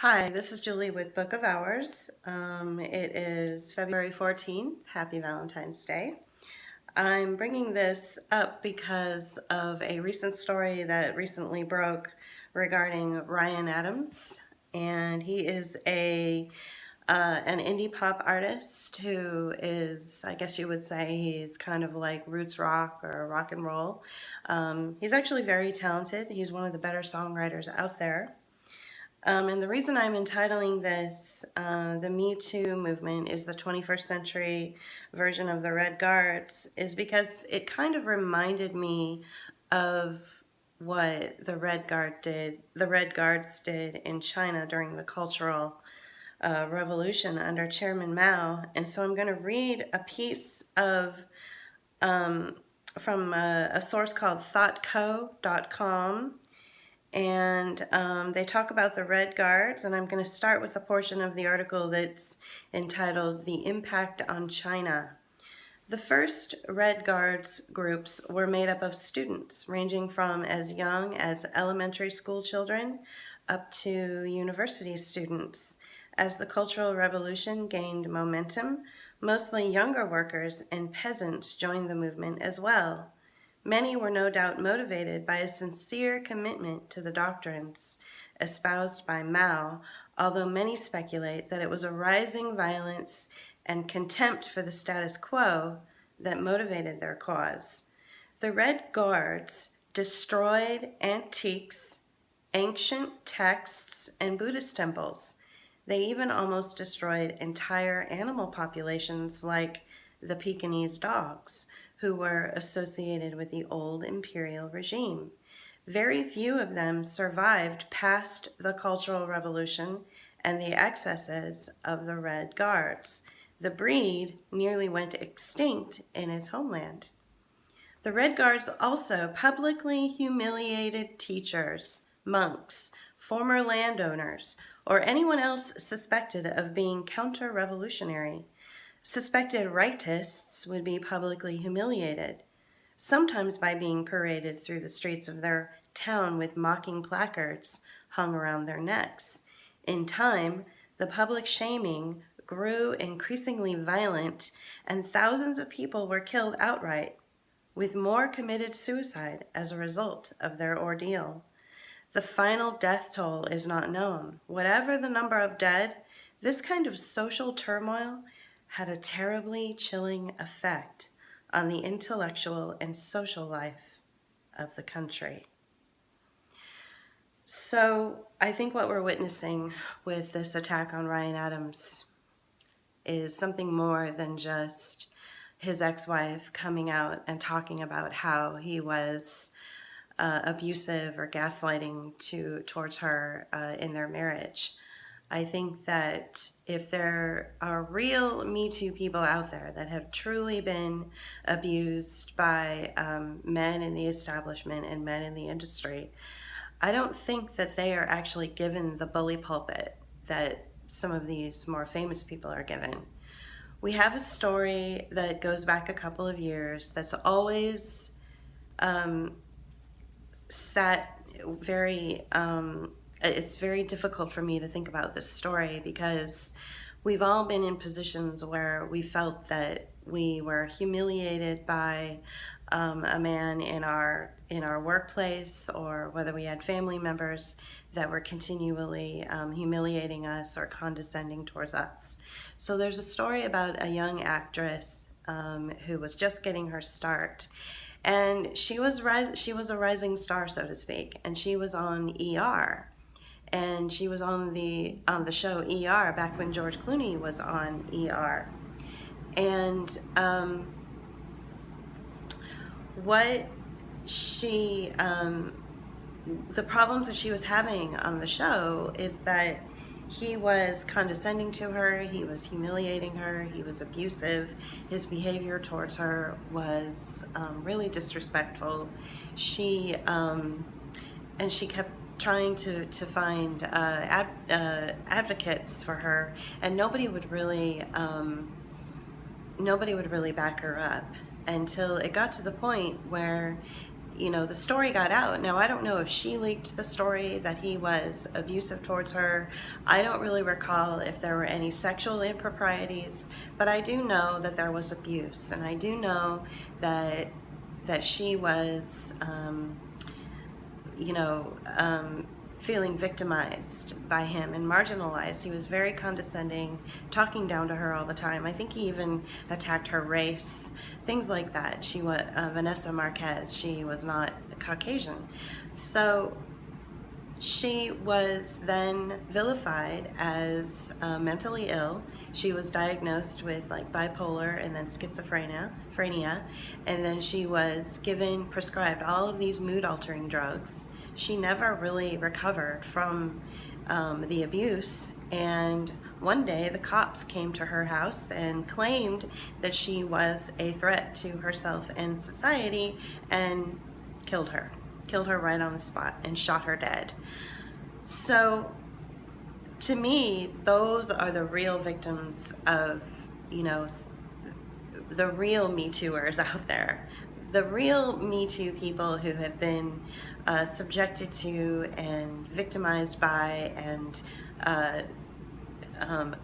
Hi, this is Julie with Book of Hours. It is February 14th. Happy Valentine's Day. I'm bringing this up because of a recent story that recently broke regarding Ryan Adams. And he is an indie pop artist who is, I guess you would say, he's kind of like roots rock or rock and roll. He's actually very talented. He's one of the better songwriters out there. And the reason I'm entitling this, the Me Too movement is the 21st century version of the Red Guards, is because it kind of reminded me of what the Red Guards did in China during the Cultural Revolution under Chairman Mao. And so I'm going to read a piece of from a source called thoughtco.com. And they talk about the Red Guards, and I'm going to start with a portion of the article that's entitled The Impact on China. The first Red Guards groups were made up of students ranging from as young as elementary school children up to university students. As the Cultural Revolution gained momentum, mostly younger workers and peasants joined the movement as well. Many were no doubt motivated by a sincere commitment to the doctrines espoused by Mao, although many speculate that it was a rising violence and contempt for the status quo that motivated their cause. The Red Guards destroyed antiques, ancient texts, and Buddhist temples. They even almost destroyed entire animal populations like the Pekingese dogs, who were associated with the old imperial regime. Very few of them survived past the Cultural Revolution and the excesses of the Red Guards. The breed nearly went extinct in its homeland. The Red Guards also publicly humiliated teachers, monks, former landowners, or anyone else suspected of being counter-revolutionary. Suspected rightists would be publicly humiliated, sometimes by being paraded through the streets of their town with mocking placards hung around their necks. In time, the public shaming grew increasingly violent, and thousands of people were killed outright, with more committed suicide as a result of their ordeal. The final death toll is not known. Whatever the number of dead, this kind of social turmoil had a terribly chilling effect on the intellectual and social life of the country. So I think what we're witnessing with this attack on Ryan Adams is something more than just his ex-wife coming out and talking about how he was abusive or gaslighting towards her in their marriage. I think that if there are real Me Too people out there that have truly been abused by men in the establishment and men in the industry, I don't think that they are actually given the bully pulpit that some of these more famous people are given. We have a story that goes back a couple of years that's always sat very it's very difficult for me to think about this story because we've all been in positions where we felt that we were humiliated by a man in our workplace, or whether we had family members that were continually humiliating us or condescending towards us. So there's a story about a young actress who was just getting her start. And she was a rising star, so to speak, and she was on ER. And she was on the show ER back when George Clooney was on ER. And the problems that she was having on the show is that he was condescending to her, he was humiliating her, he was abusive, his behavior towards her was really disrespectful. She kept trying to find advocates for her, and nobody would really back her up until it got to the point where the story got out. Now, I don't know if she leaked the story that he was abusive towards her. I don't really recall if there were any sexual improprieties, but I do know that there was abuse, and I do know that she was, feeling victimized by him and marginalized. He was very condescending, talking down to her all the time. I think he even attacked her race, things like that. She was Vanessa Marquez. She was not Caucasian. So she was then vilified as mentally ill. She was diagnosed with like bipolar and then schizophrenia, and then she was prescribed all of these mood-altering drugs. She never really recovered from the abuse, and one day the cops came to her house and claimed that she was a threat to herself and society, and killed her right on the spot and shot her dead. So to me, those are the real victims of, the real Me Tooers out there. The real Me Too people who have been subjected to and victimized by and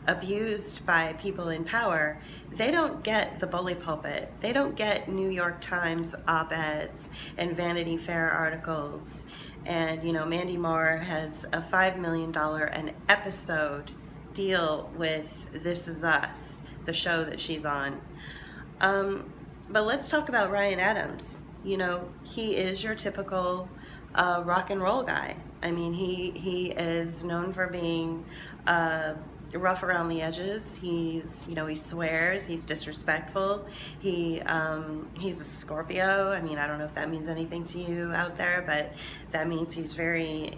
abused by people in power, they don't get the bully pulpit. They don't get New York Times op-eds and Vanity Fair articles. And, Mandy Moore has a $5 million an episode deal with This Is Us, the show that she's on. But let's talk about Ryan Adams. He is your typical rock and roll guy. I mean, he is known for being rough around the edges. He swears, he's disrespectful. He's a Scorpio. I mean, I don't know if that means anything to you out there, but that means he's very,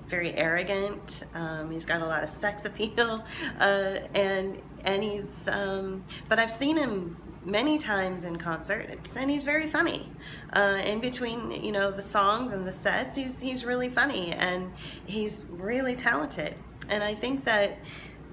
very arrogant. He's got a lot of sex appeal, and he's, but I've seen him many times in concerts, and he's very funny. In between, the songs and the sets, he's really funny, and he's really talented. And I think that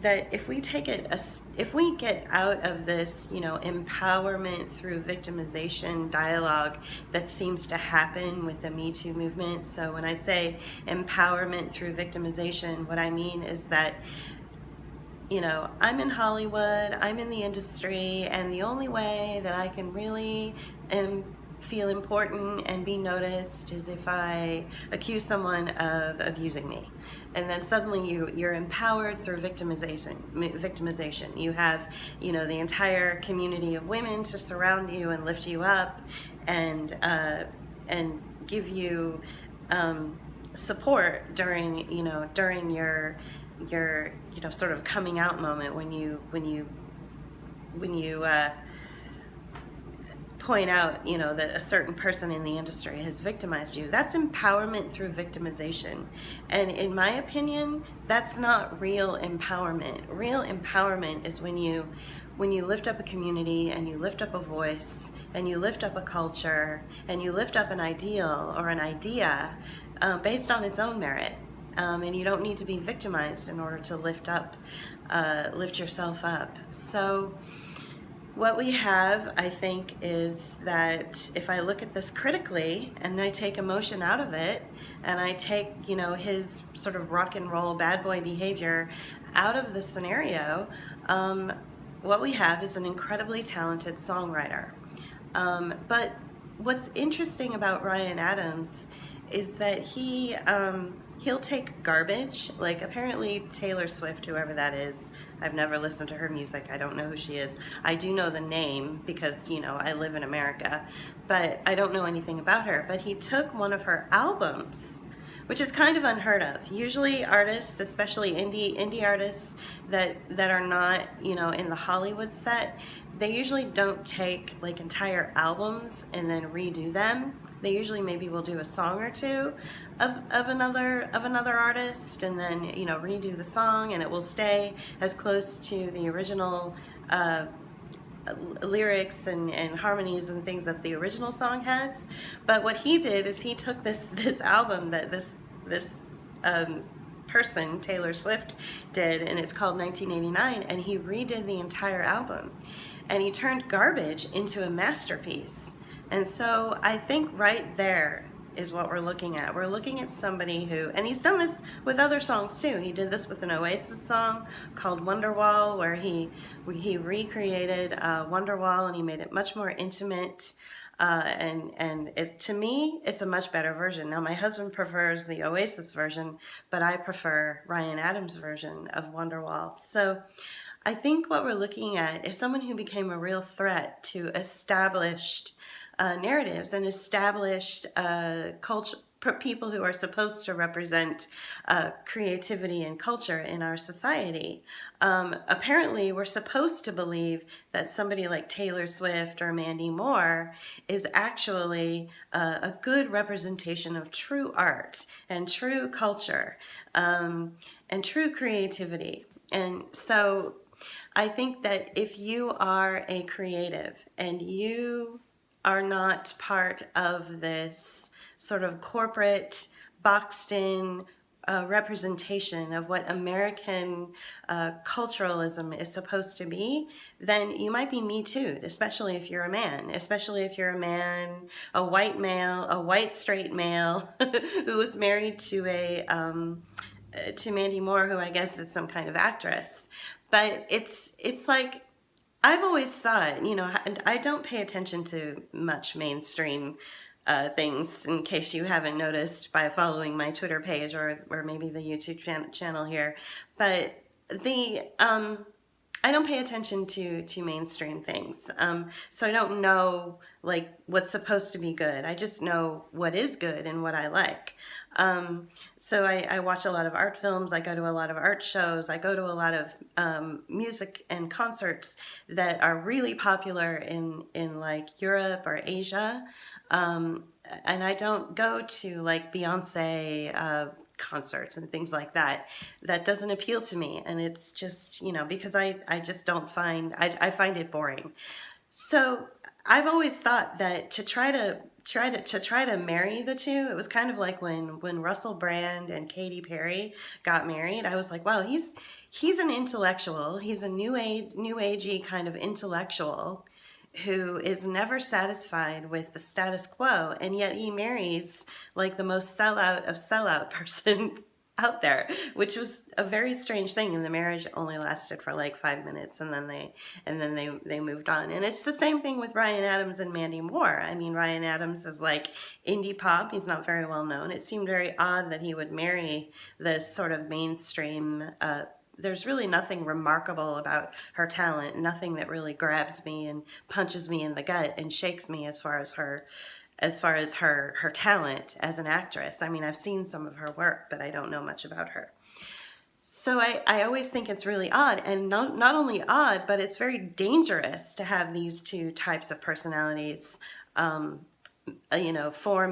if we if we get out of this, empowerment through victimization dialogue that seems to happen with the Me Too movement. So when I say empowerment through victimization, what I mean is that, I'm in Hollywood, I'm in the industry, and the only way that I can really feel important and be noticed is if I accuse someone of abusing me. And then suddenly you're empowered through victimization. You have, the entire community of women to surround you and lift you up and give you support during your sort of coming out moment when you point out, that a certain person in the industry has victimized you. That's empowerment through victimization. And in my opinion, that's not real empowerment. Real empowerment is when you lift up a community and you lift up a voice and you lift up a culture and you lift up an ideal or an idea based on its own merit. And you don't need to be victimized in order to lift yourself up. So what we have, I think, is that if I look at this critically and I take emotion out of it and I take, his sort of rock and roll bad boy behavior out of the scenario, what we have is an incredibly talented songwriter. But what's interesting about Ryan Adams is that he'll take garbage. Like, apparently Taylor Swift, whoever that is, I've never listened to her music. I don't know who she is. I do know the name because, I live in America, but I don't know anything about her. But he took one of her albums, which is kind of unheard of. Usually artists, especially indie artists that are not, in the Hollywood set, they usually don't take like entire albums and then redo them. They usually maybe will do a song or two of another artist and then, redo the song, and it will stay as close to the original lyrics and harmonies and things that the original song has. But what he did is he took this album that this person, Taylor Swift, did, and it's called 1989, and he redid the entire album. And he turned garbage into a masterpiece. And so I think right there is what we're looking at. We're looking at somebody who, and he's done this with other songs too. He did this with an Oasis song called Wonderwall, where he recreated Wonderwall and he made it much more intimate. And it, to me, it's a much better version. Now, my husband prefers the Oasis version, but I prefer Ryan Adams' version of Wonderwall. So I think what we're looking at is someone who became a real threat to established narratives and established culture. People who are supposed to represent creativity and culture in our society. Apparently, we're supposed to believe that somebody like Taylor Swift or Mandy Moore is actually a good representation of true art and true culture and true creativity. And so I think that if you are a creative and you are not part of this sort of corporate, boxed in representation of what American culturalism is supposed to be, then you might be Me Too'd, especially if you're a man, a white male, a white straight male who was married to to Mandy Moore, who I guess is some kind of actress. But it's like, I've always thought, you know, and I don't pay attention to much mainstream things, in case you haven't noticed by following my Twitter page or maybe the YouTube channel here. But I don't pay attention to mainstream things. So I don't know like what's supposed to be good. I just know what is good and what I like. So I watch a lot of art films. I go to a lot of art shows. I go to a lot of music and concerts that are really popular in like Europe or Asia. And I don't go to like Beyonce concerts and things like that. That doesn't appeal to me. And it's just, you know, because I just don't find, I find it boring. So I've always thought that to try to marry the two, it was kind of like when Russell Brand and Katy Perry got married. I was like, wow, he's an intellectual. He's a new agey kind of intellectual who is never satisfied with the status quo, and yet he marries like the most sellout of sellout person out there, which was a very strange thing. And the marriage only lasted for like 5 minutes, and then they moved on. And it's the same thing with Ryan Adams and Mandy Moore. I mean, Ryan Adams is like indie pop. He's not very well known. It seemed very odd that he would marry this sort of mainstream there's really nothing remarkable about her talent, nothing that really grabs me and punches me in the gut and shakes me as far as her talent as an actress. I mean, I've seen some of her work, but I don't know much about her. So I always think it's really odd, and not only odd, but it's very dangerous to have these two types of personalities form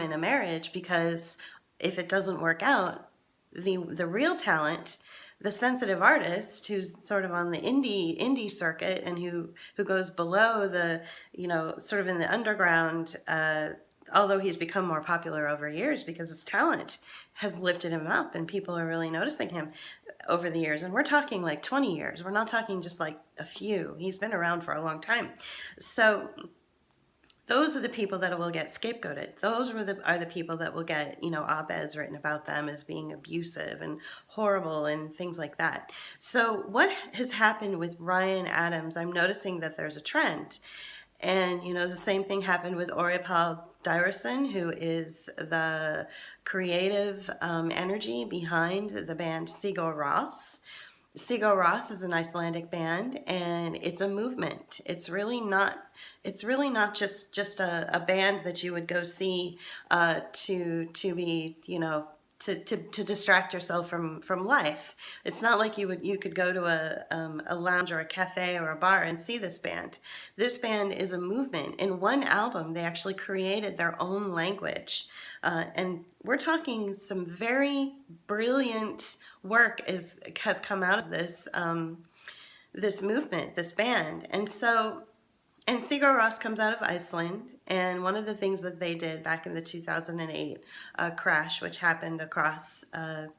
in a marriage, because if it doesn't work out, the real talent, the sensitive artist who's sort of on the indie circuit and who goes below the, sort of in the underground, although he's become more popular over years because his talent has lifted him up and people are really noticing him over the years. And we're talking like 20 years. We're not talking just like a few. He's been around for a long time. So those are the people that will get scapegoated. Those are the people that will get, op-eds written about them as being abusive and horrible and things like that. So what has happened with Ryan Adams, I'm noticing that there's a trend. And, the same thing happened with Oripal Dyrison, who is the creative energy behind the band Sigur Rós. Sigur Rós is an Icelandic band, and it's a movement. It's really not just a band that you would go see to be, to distract yourself from life. It's not like you could go to a lounge or a cafe or a bar and see this band. This band is a movement. In one album, they actually created their own language. And we're talking some very brilliant work has come out of this this movement, this band. And Sigur Rós comes out of Iceland, and one of the things that they did back in the 2008 crash, which happened across the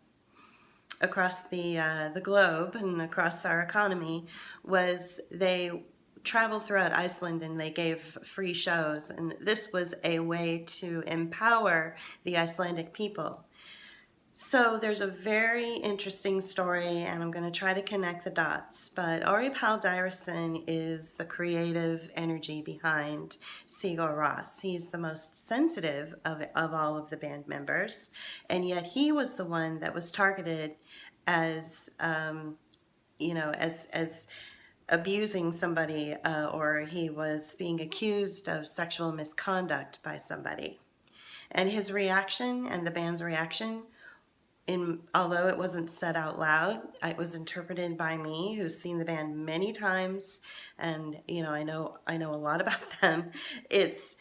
globe and across our economy, was they traveled throughout Iceland and they gave free shows, and this was a way to empower the Icelandic people. So there's a very interesting story, and I'm going to try to connect the dots. But Ori Pal Dyerson is the creative energy behind Sigur Rós. He's the most sensitive of all of the band members, and yet he was the one that was targeted as, as abusing somebody, or he was being accused of sexual misconduct by somebody. And his reaction and the band's reaction, although it wasn't said out loud, it was interpreted by me, who's seen the band many times, and I know a lot about them. This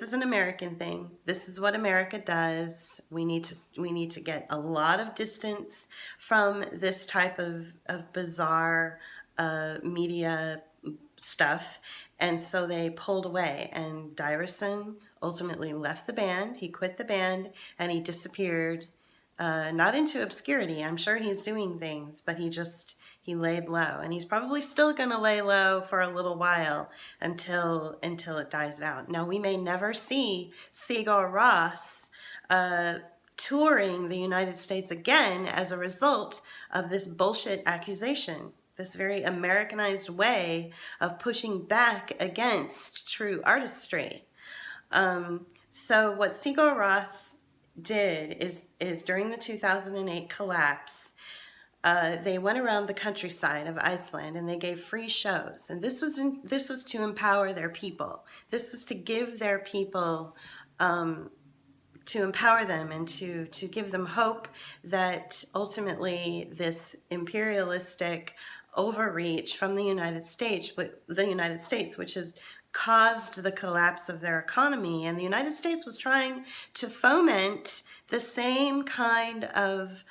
is an American thing. This is what America does. We need to get a lot of distance from this type of bizarre media stuff. And so they pulled away, and Dyerson ultimately left the band. He quit the band and he disappeared, not into obscurity. I'm sure he's doing things, but he laid low, and he's probably still going to lay low for a little while until it dies out. Now, we may never see Sigur Rós touring the United States again as a result of this bullshit accusation, this very Americanized way of pushing back against true artistry. So what Sigur Rós did is during the 2008 collapse, they went around the countryside of Iceland and they gave free shows. And this was to empower their people. This was to give their people, to empower them and to give them hope that ultimately this imperialistic overreach from the United States, which has caused the collapse of their economy, and the United States was trying to foment the same kind of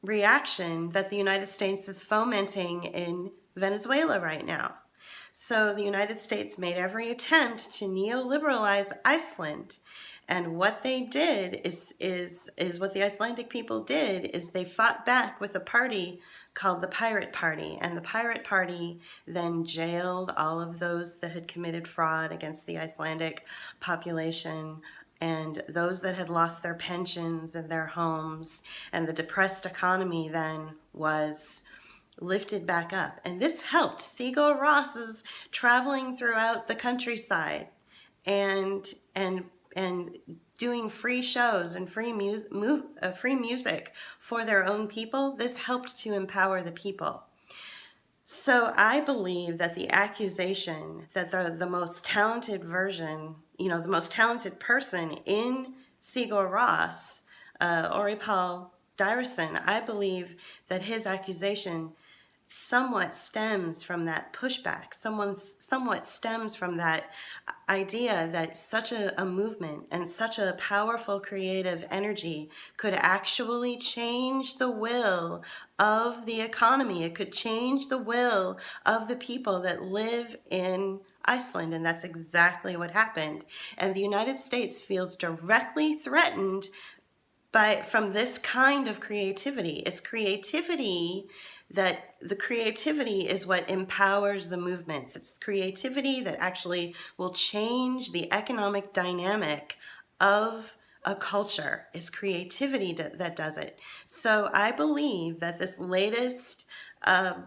reaction that the United States is fomenting in Venezuela right now. So the United States made every attempt to neoliberalize Iceland. And what they did is what the Icelandic people did is they fought back with a party called the Pirate Party. And the Pirate Party then jailed all of those that had committed fraud against the Icelandic population, and those that had lost their pensions and their homes, and the depressed economy then was lifted back up. And this helped. Sigur Rós traveling throughout the countryside and doing free shows and free music for their own people. This helped to empower the people. So I believe that the accusation that the most talented version, the most talented person in Sigur Rós, Ori Pal Dyerson, I believe that his accusation somewhat stems from that pushback, somewhat stems from that idea that such a movement and such a powerful creative energy could actually change the will of the economy. It could change the will of the people that live in Iceland, and that's exactly what happened. And the United States feels directly threatened from this kind of creativity. It's creativity the creativity is what empowers the movements. It's creativity that actually will change the economic dynamic of a culture. It's creativity that does it. So I believe that this latest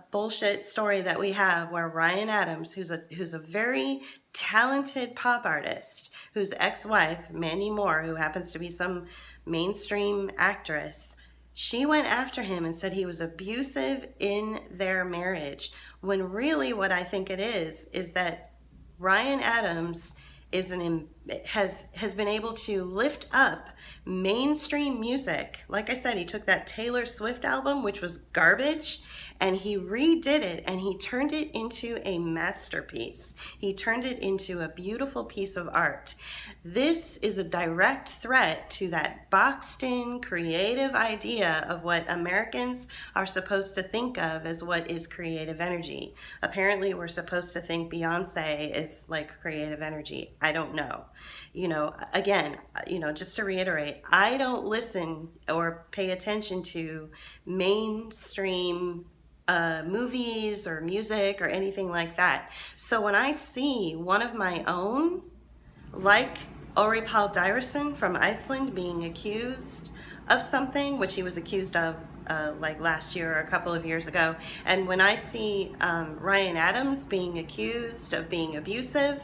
bullshit story that we have, where Ryan Adams, who's a very talented pop artist, whose ex-wife, Mandy Moore, who happens to be some mainstream actress, she went after him and said he was abusive in their marriage, when really what I think it is that Ryan Adams has been able to lift up mainstream music. Like I said, he took that Taylor Swift album, which was garbage, and he redid it, and he turned it into a masterpiece. He turned it into a beautiful piece of art. This is a direct threat to that boxed-in creative idea of what Americans are supposed to think of as what is creative energy. Apparently, we're supposed to think Beyonce is like creative energy. I don't know. Again, just to reiterate, I don't listen or pay attention to mainstream movies or music or anything like that. So when I see one of my own, like Ori Paul Dyerson from Iceland, being accused of something, which he was accused of like last year or a couple of years ago, and when I see Ryan Adams being accused of being abusive,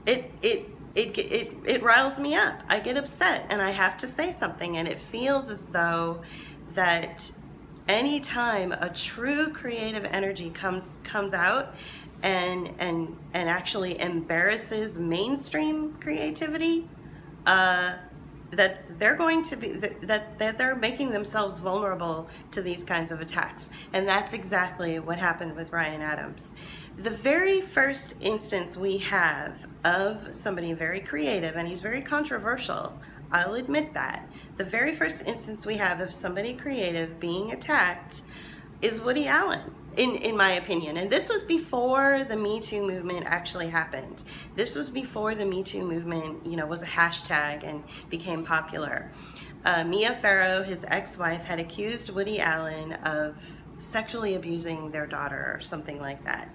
it riles me up. I get upset and I have to say something, and it feels as though that anytime a true creative energy comes out and actually embarrasses mainstream creativity, that they're going to be that they're making themselves vulnerable to these kinds of attacks. And that's exactly what happened with Ryan Adams. The very first instance we have of somebody very creative, and he's very controversial, I'll admit that. The very first instance we have of somebody creative being attacked is Woody Allen, in my opinion. And this was before the Me Too movement actually happened. This was before the Me Too movement, was a hashtag and became popular. Mia Farrow, his ex-wife, had accused Woody Allen of sexually abusing their daughter or something like that.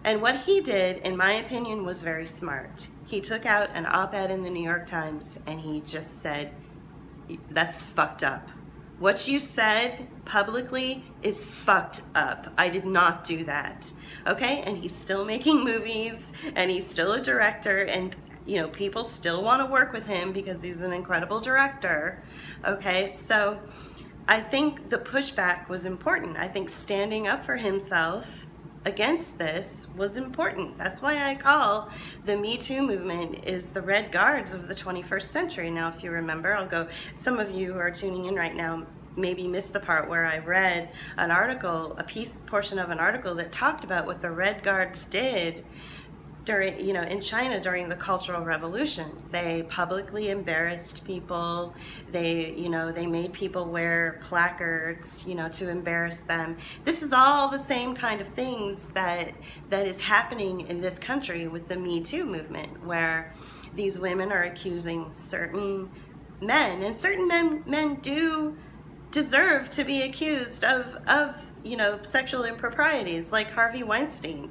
And what he did, in my opinion, was very smart. He took out an op-ed in the New York Times and he just said, "That's fucked up. What you said publicly is fucked up. I did not do that." Okay? And he's still making movies, and he's still a director, and people still want to work with him because he's an incredible director. Okay? So I think the pushback was important. I think standing up for himself against this was important. That's why I call the Me Too movement is the Red Guards of the 21st century. Now, if you remember, some of you who are tuning in right now maybe missed the part where I read an article, portion of an article that talked about what the Red Guards did during, in China during the Cultural Revolution. They publicly embarrassed people. They made people wear placards, to embarrass them. This is all the same kind of things that is happening in this country with the Me Too movement, where these women are accusing certain men, and certain men do deserve to be accused of sexual improprieties, like Harvey Weinstein,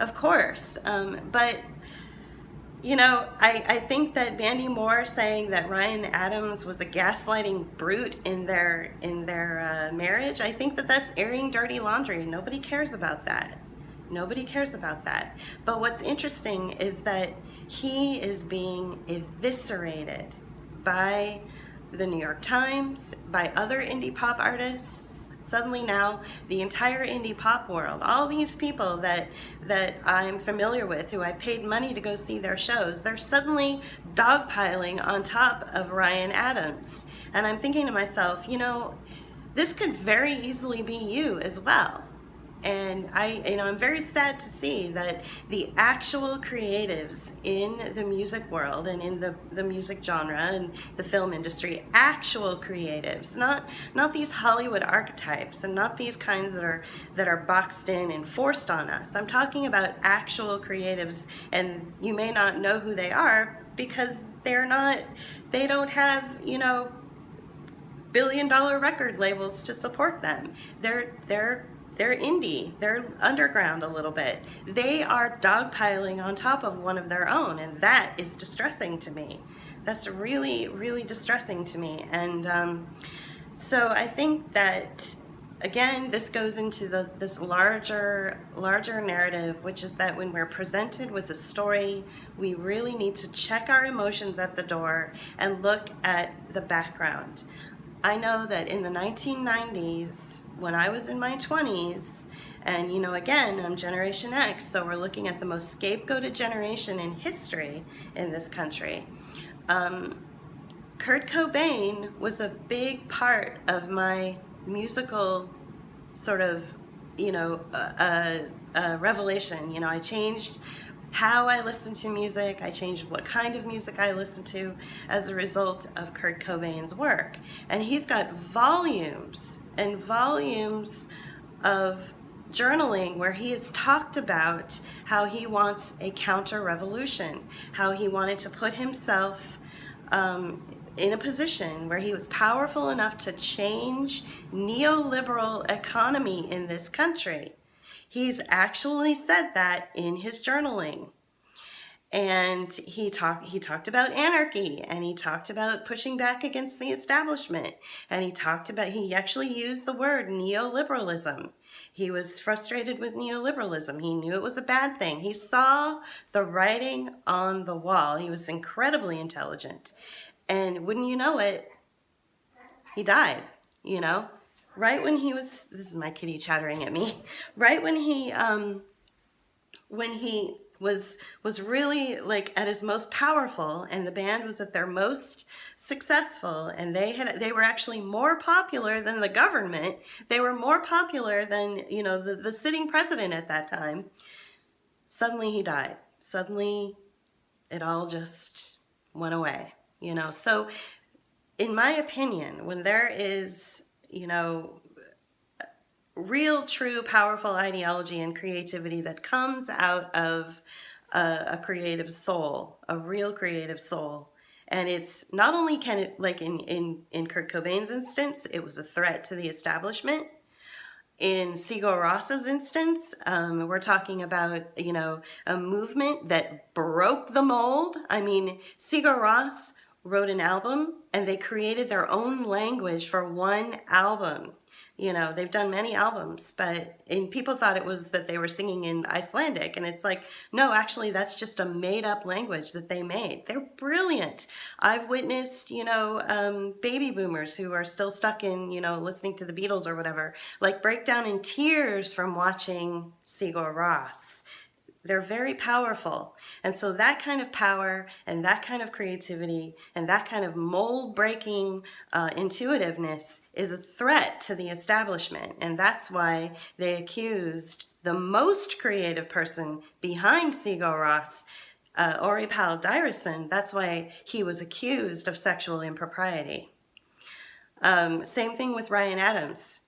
of course. But I think that Mandy Moore saying that Ryan Adams was a gaslighting brute in their marriage, I think that that's airing dirty laundry. Nobody cares about that. Nobody cares about that. But what's interesting is that he is being eviscerated by the New York Times, by other indie pop artists. Suddenly now, the entire indie pop world, all these people that I'm familiar with, who I paid money to go see their shows, they're suddenly dogpiling on top of Ryan Adams. And I'm thinking to myself, this could very easily be you as well. And I'm very sad to see that the actual creatives in the music world and in the music genre and the film industry, actual creatives, not these Hollywood archetypes and not these kinds that are boxed in and forced on us. I'm talking about actual creatives, and you may not know who they are because they don't have, billion-dollar record labels to support them. They're indie, they're underground a little bit. They are dogpiling on top of one of their own, and that is distressing to me. That's really, really distressing to me. And so I think that, again, this goes into this larger narrative, which is that when we're presented with a story, we really need to check our emotions at the door and look at the background. I know that in the 1990s, when I was in my 20s, and again, I'm Generation X, so we're looking at the most scapegoated generation in history in this country. Kurt Cobain was a big part of my musical sort of, revelation. I changed how I listen to music. I changed what kind of music I listen to as a result of Kurt Cobain's work. And he's got volumes and volumes of journaling where he has talked about how he wants a counter-revolution, how he wanted to put himself in a position where he was powerful enough to change neoliberal economy in this country. He's actually said that in his journaling. And he talked about anarchy, and he talked about pushing back against the establishment, and he actually used the word neoliberalism. He was frustrated with neoliberalism. He knew it was a bad thing. He saw the writing on the wall. He was incredibly intelligent. And wouldn't you know it, he died, you know? Right when he was, this is my kitty chattering at me, right when he was really like at his most powerful, and the band was at their most successful, and they were actually more popular than the government. They were more popular than, you know, the sitting president at that time. Suddenly he died. Suddenly it all just went away, you know. So in my opinion, when there is, you know, real, true, powerful ideology and creativity that comes out of a creative soul, a real creative soul. And it's not only can it, like in Kurt Cobain's instance, it was a threat to the establishment. In Sigur Ros's instance, we're talking about, you know, a movement that broke the mold. I mean, Sigur Ros wrote an album, and they created their own language for one album. You know, they've done many albums, and people thought it was that they were singing in Icelandic, and it's like, no, actually, that's just a made-up language that they made. They're brilliant. I've witnessed, you know, baby boomers who are still stuck in, you know, listening to the Beatles or whatever, like break down in tears from watching Sigur Rós. They're very powerful. And so that kind of power and that kind of creativity and that kind of mold-breaking intuitiveness is a threat to the establishment. And that's why they accused the most creative person behind Sigur Rós, Ori Pál Dýrason. That's why he was accused of sexual impropriety. Same thing with Ryan Adams.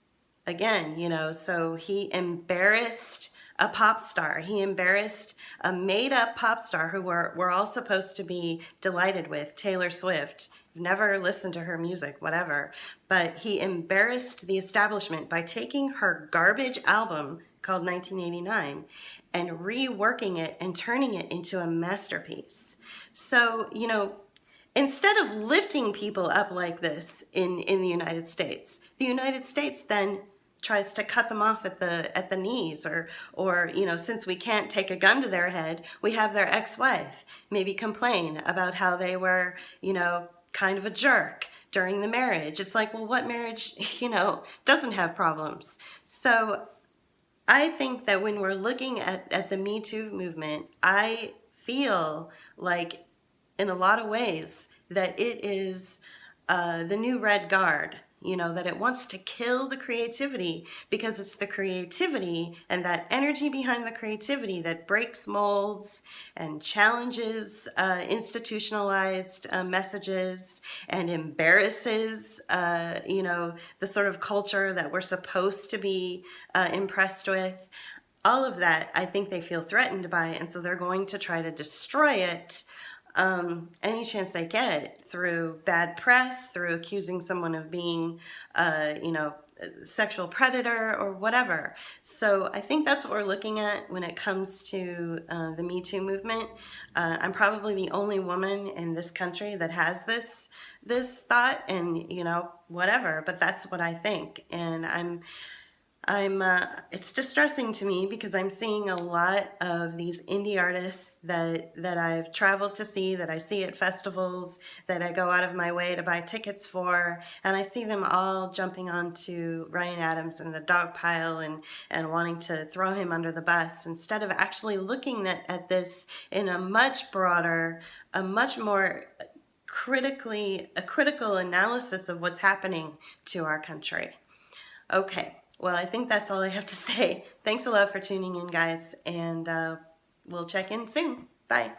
Again, you know, so he embarrassed a pop star. He embarrassed a made-up pop star who we're all supposed to be delighted with, Taylor Swift. Never listened to her music, whatever. But he embarrassed the establishment by taking her garbage album called 1989 and reworking it and turning it into a masterpiece. So, you know, instead of lifting people up like this in the United States then tries to cut them off at the knees, or you know, since we can't take a gun to their head, we have their ex-wife maybe complain about how they were, you know, kind of a jerk during the marriage. It's like, well, what marriage, you know, doesn't have problems? So I think that when we're looking at the Me Too movement, I feel like in a lot of ways that it is the new Red Guard. You know, that it wants to kill the creativity, because it's the creativity and that energy behind the creativity that breaks molds and challenges institutionalized messages and embarrasses, you know, the sort of culture that we're supposed to be impressed with. All of that, I think they feel threatened by, and so they're going to try to destroy it any chance they get, through bad press, through accusing someone of being, you know, a sexual predator or whatever. So I think that's what we're looking at when it comes to the Me Too movement. I'm probably the only woman in this country that has this thought, and, you know, whatever, but that's what I think. And I'm it's distressing to me, because I'm seeing a lot of these indie artists that I've traveled to see, that I see at festivals, that I go out of my way to buy tickets for, and I see them all jumping onto Ryan Adams and the dog pile and wanting to throw him under the bus, instead of actually looking at this in a much broader, a much more critical analysis of what's happening to our country. Okay. Well, I think that's all I have to say. Thanks a lot for tuning in, guys, and we'll check in soon. Bye.